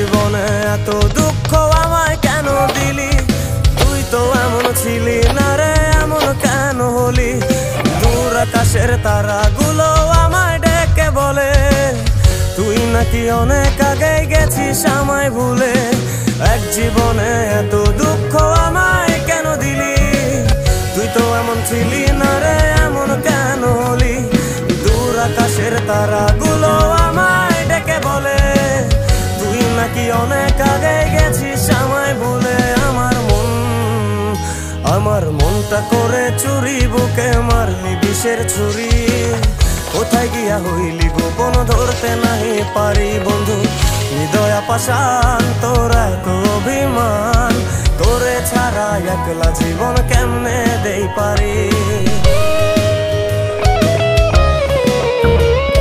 জীবনে এত দুঃখ আমায় কেন দিলি? তুই তো এমন ছিলি না রে, এমন কেন হলি? দূর আকাশের তারাগুলো আমায় ডেকে বলে তুই নাকি অনেক আগে গেছিস আমায় ভুলে। এক জীবনে এত দুঃখ আমায় কেন দিলি? তুই তো এমন ছিলি না রে, এমন কেন হলি? দূর আকাশের তারাগুলো আমায় ডেকে বলে তুই নাকি অনেক আগে গেছিস আমায় ভুলে। আমার মনটা করে চুরি, বুকে মারলি বিষের ছুরি। কোথায় গিয়া হইলি গোপন, ধরতে নাহি পারি বন্ধু। হৃদয় পাষাণ তোর এত অভিমান, তোরে ছাড়া একলা জীবন কেমনে দেই পারি?